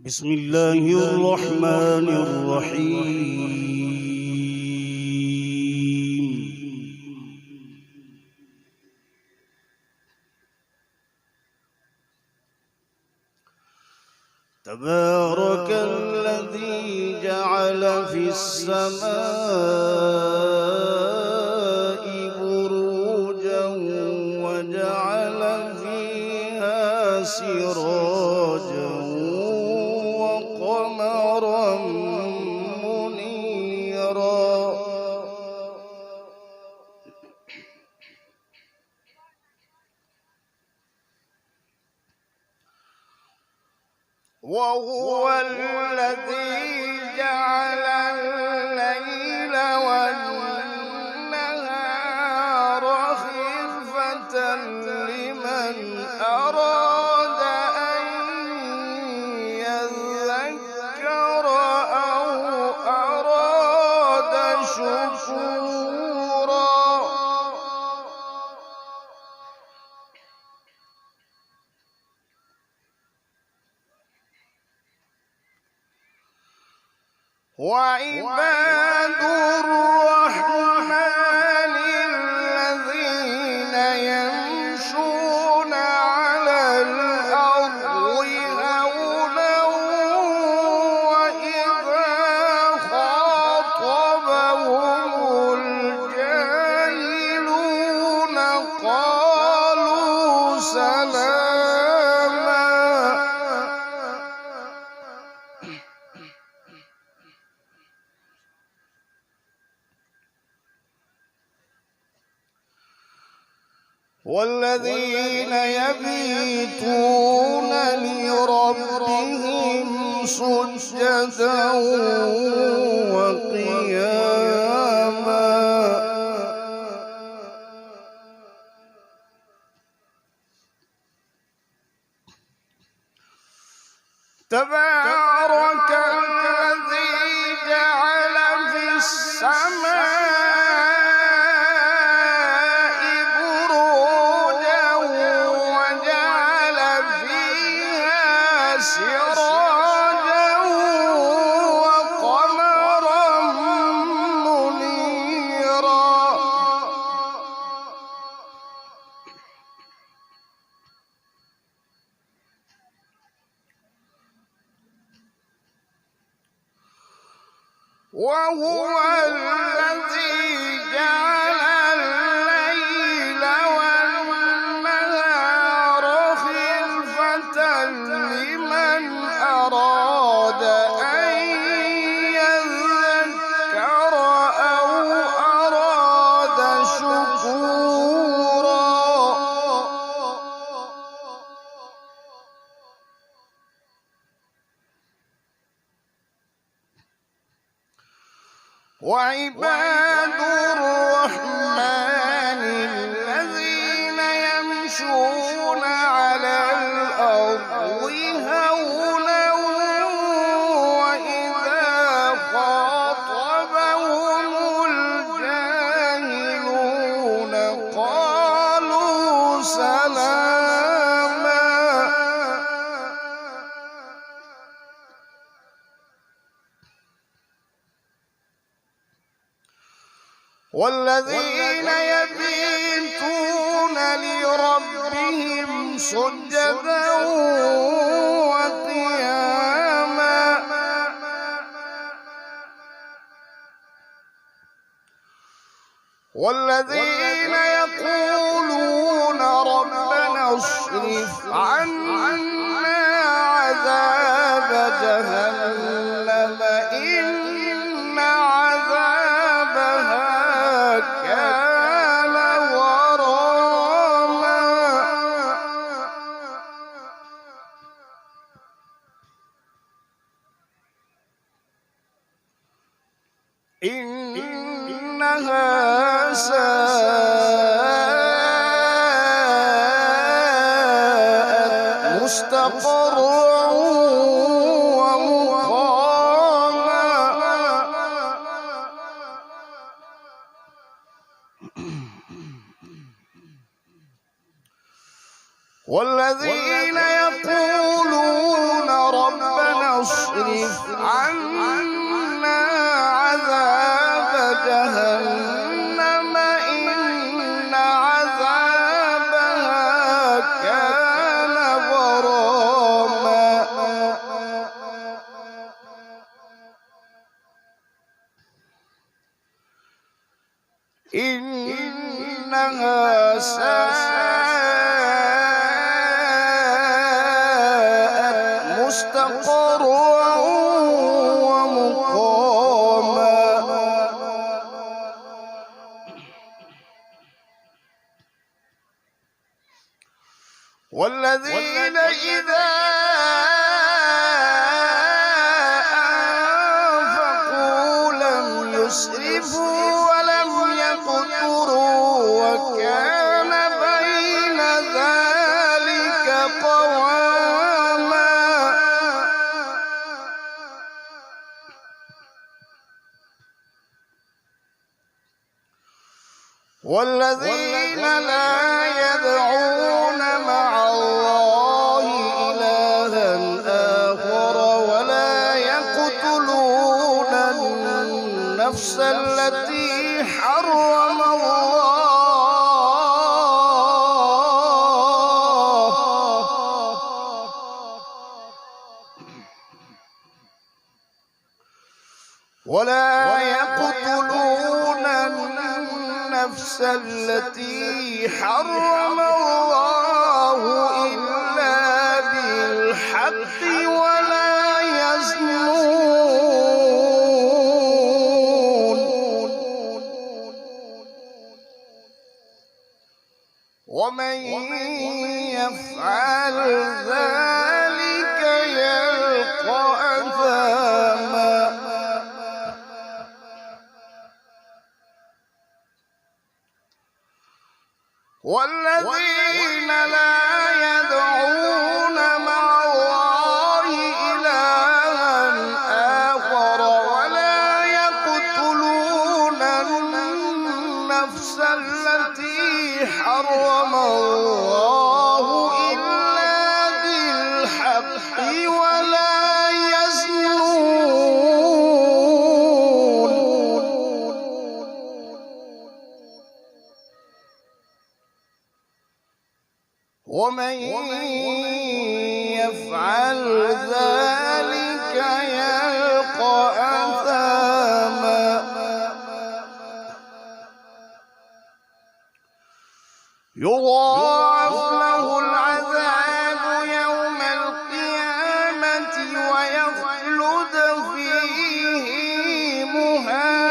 بسم الله الرحمن الرحيم. تبارك الذي جعل في السماء بروجا وجعل فيها سراجا وقمرا منيرا وهو الذي جعل الليل والنهار خلفة لمن أراد أن يذكر أو أراد شكورا. وعباد الرحمن الذين يمشون على الأرض هونا وإذا خاطبهم الجاهلون قالوا سلاما. والذين يبيتون لربهم سجدا وقياما. تبارك الذي جعل في السماء سراجا وقمرا منيرا. وهو الذي جعل الليل والنهار خلفة لمن أراد أن يذكر أو أراد شكورا. وعباد الرحمن الذين يمشون على الأرض هونا وإذا خاطبهم الجاهلون قالوا سلاما. والذين يبيتون لربهم سجدا وقياما. والذين يقولون ربنا اصرف عنا عذاب جهنم إن عذابها كان غراما. إنها ساءت مستقرا ومقاما. والذين يقولون ربنا واصرف عنا عذاب جهنم إن عذابها كان غراما إنها ساءت مستقرا ومقاما والذين إذا أنفقوا لم يسرفوا ولم يقتروا وكان بين ذلك قواما والذين لا يدعون مع الله إلها آخر ولا يقتلون النفس التي حرم الله التي حرم الله إلا بالحق ولا يزنون ومن يفعل ذلك يلقى أثاما والذين لا يدعون مع الله إلها آخر ولا يقتلون النفس التي حرم الله إلا بالحق ولا يزنون ومن يفعل ذلك يلقى أثاما يضاعف له العذاب يوم القيامة ويخلد فيه مهانا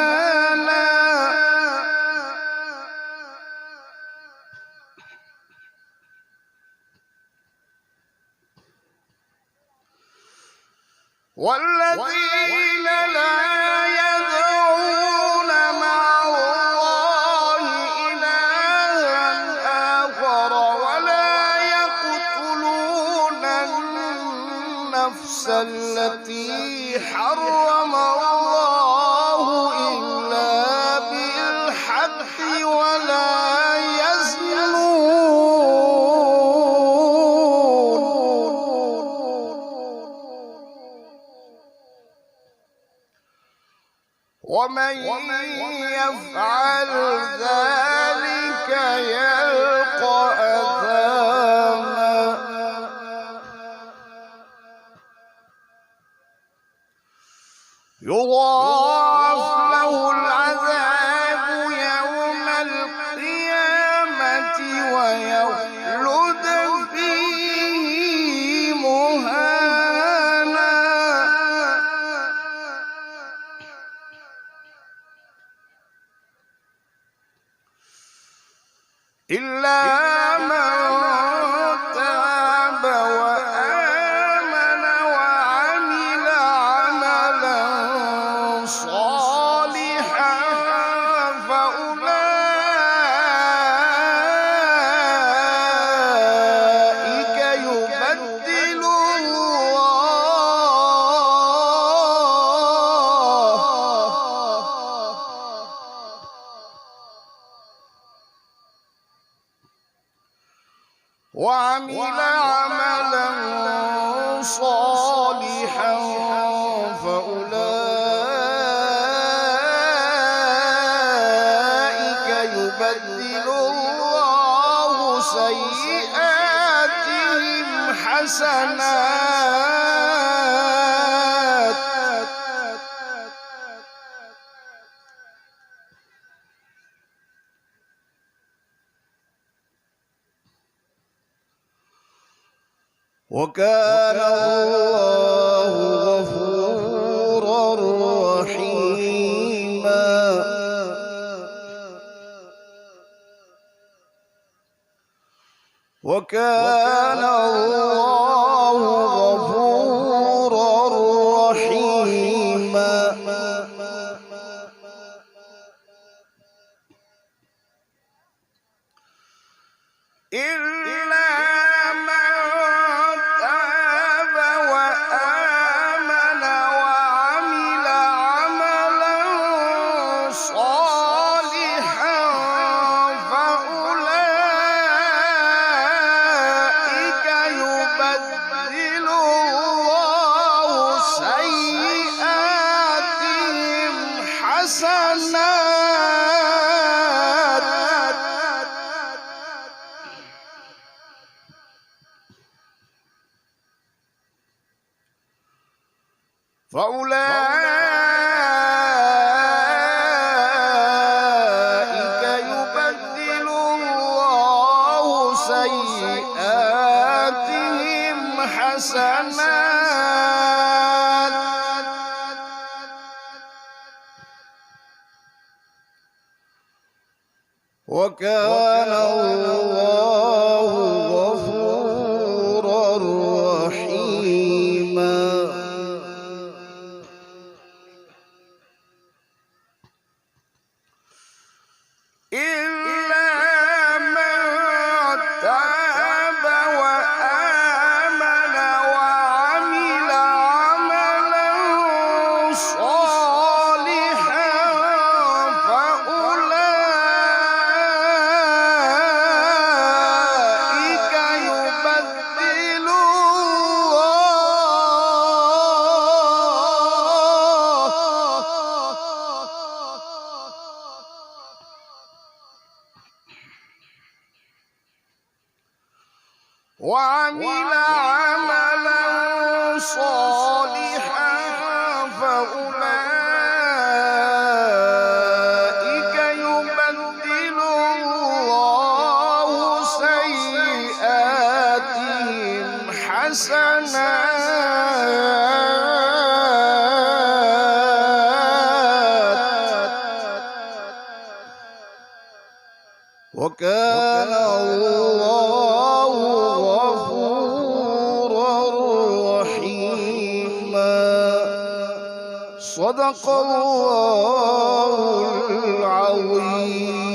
والذين لا يدعون مع الله إلها آخر ولا يقتلون النفس التي حرم الله إلا بالحق ولا ومن يفعل ذلك يلقى أثاما يضاعف له العذاب يوم القيامة ويخلد فيه مهانا إلا من تاب وآمن وعمل عملا صالحا فأولئك يبدل وعمل عملا صالحا حسنات وكان الله غفورا رحيما وكان الله غفورا رحيما إلا من تاب وآمن وعمل عملا صالحا فأولئك يبدل الله سيئاتهم حسنات فأولئك يبدل الله سيئاتهم حسنات وكان الله غفورا رحيما إلا من تاب وآمن وعمل عملا صالحا فأولئك يبدل وعمل عملا صالحا فأولئك يبدل الله سيئاتهم حسنات وكان الله غفورا رحيما صدق الله العظيم.